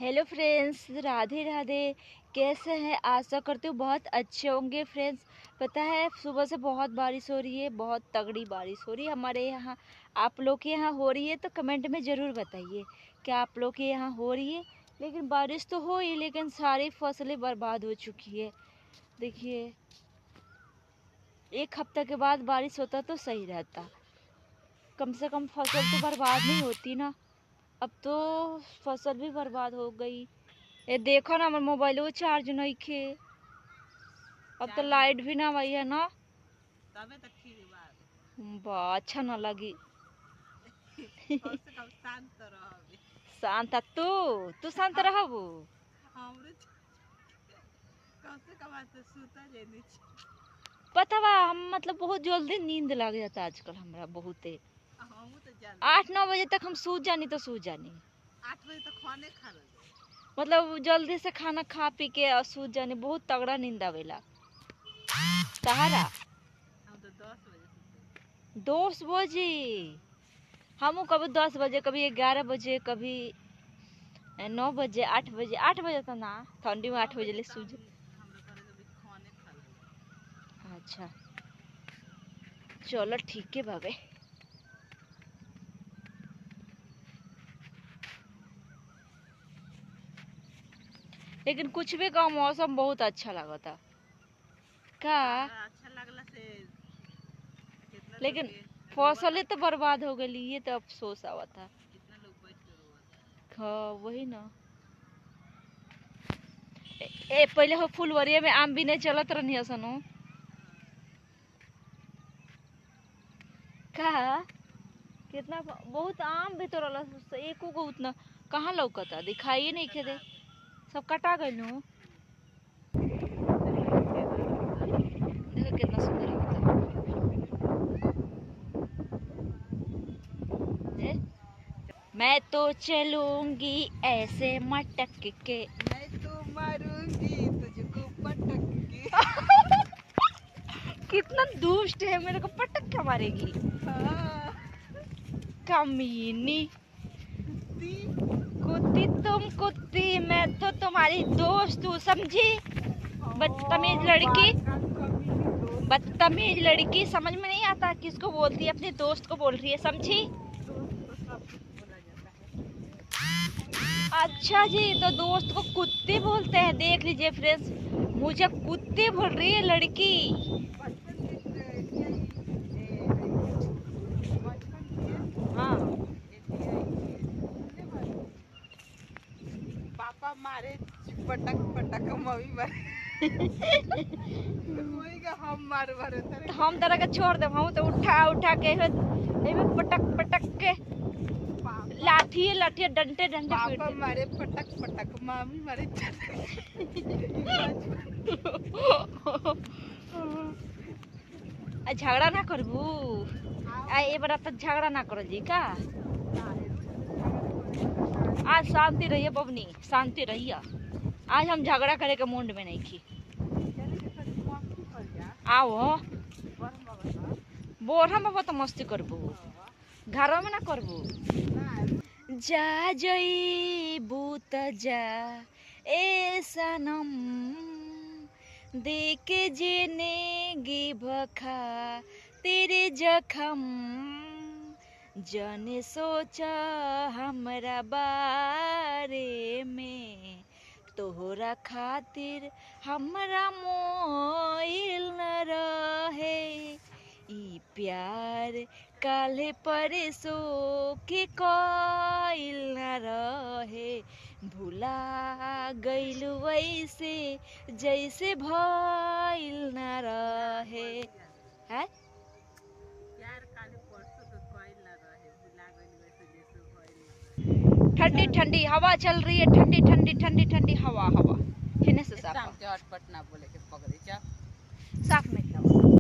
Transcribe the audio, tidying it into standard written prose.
Hello friends, Radhe Radhe. कैसे हैं? आशा करती हूँ बहुत अच्छे होंगे फ्रेंड्स। पता है सुबह से बहुत बारिश हो रही है, बहुत तगड़ी बारिश हो रही है हमारे यहाँ। आप लोग के यहाँ हो रही है तो कमेंट में ज़रूर बताइए क्या आप लोग के यहाँ हो रही है। लेकिन बारिश तो हो ही, लेकिन सारी फसलें बर्बाद हो चुकी है। देखिए, एक हफ्ता के बाद बारिश होता तो सही रहता, कम से कम फसल तो बर्बाद नहीं होती ना। अब तो फसल भी बर्बाद हो गई। ये देखो ना, हमारे मोबाइल वो चार्ज नहीं खे। अब तो लाइट भी ना आई है ना। तबे तक ठीक बात वाह, अच्छा ना लगी। कम से कम शांत तो रहबे। शांत तू शांत रहबू। हमरे कम से कम आज तो सुता जेनी पता बा, हम मतलब बहुत जल्दी नींद लग जाता आजकल हमरा बहुते। हम तो जान 8-9 बजे तक हम सो जानी तो सो जानी। 8 बजे तक खाने खा ले। मतलब जल्दी से खाना खा पी के और सो जानी, बहुत तगड़ा नींद आवेला। तहरा हम तो 10 बजे सुते। 10 बजे हम कभी 10 बजे, कभी 11 बजे, कभी 9 बजे, 8 बजे। 8 बजे तो ना, ठंडी में 8 बजे ले सो जा। हमरा घरे के भी खाने खा ले। अच्छा, चलो ठीक है बाबे। लेकिन कुछ भी का मौसम बहुत अच्छा लगा था का। अच्छा लगला से कितना लेकिन लोग के फसलें तो बर्बाद हो गई, ये तो अफसोस आवा था। कितना लोग बैठ के रोवता। हाँ वही ना। पहले हो फुलवरिया में आम भी नहीं चलत रहनी सनो का। कितना बहुत आम भी तो रहला, एको को उतना कहाँ लौकता, दिखाई नहीं खे दे। सब कटा गइल नु। देखो कितना सुंदर है। मैं तो चलूंगी ऐसे मटक के। मैं तो मारूंगी तुझको पटक के। कितना दुष्ट है, मेरे को पटक के मारेगी। हाँ। कमीनी ती कुत्ती, तुम कुत्ती, मैं तो तुम्हारी दोस्त हूँ, समझी? बदतमीज लड़की, बदतमीज लड़की। समझ में नहीं आता किसको बोलती है, अपने दोस्त को बोल रही है, समझी? अच्छा जी, तो दोस्त को कुत्ती बोलते हैं। देख लीजिए फ्रेंड्स, मुझे कुत्ती बोल रही है लड़की। हाँ, पापा मारे पटक पटक मम्मी मारे। वही का हम मार मारे तो हम तरह के छोड़ दे, हम तो उठा उठा के पटक पटक के लाठी लाठी डंडे डंडे पापा मारे पटक पटक मम्मी मारे झगड़ा ना करबू। ये बार तक झगड़ा ना करो जी का। आज शांति रहिए बबनी, शांति रहिए। आज हम झगड़ा करे के मूड में नहीं थी। आओ बोरा में तो मस्ती करबू, घर में ना करबू। जा जईबू त जा ए सनम, देख जिंदगी भखा तेरे जखम। जाने सोचा हमरा बारे में, तोहरा खातिर हमरा मोइल न रहे। ई प्यार काले परसो के कोइल न रहे। भुला गइल वैसे जैसे भइल न रहे। है ठंडी ठंडी हवा चल रही है, ठंडी ठंडी ठंडी ठंडी हवा हवा। हिने से साफ पटना बोले के पकड़े साफ में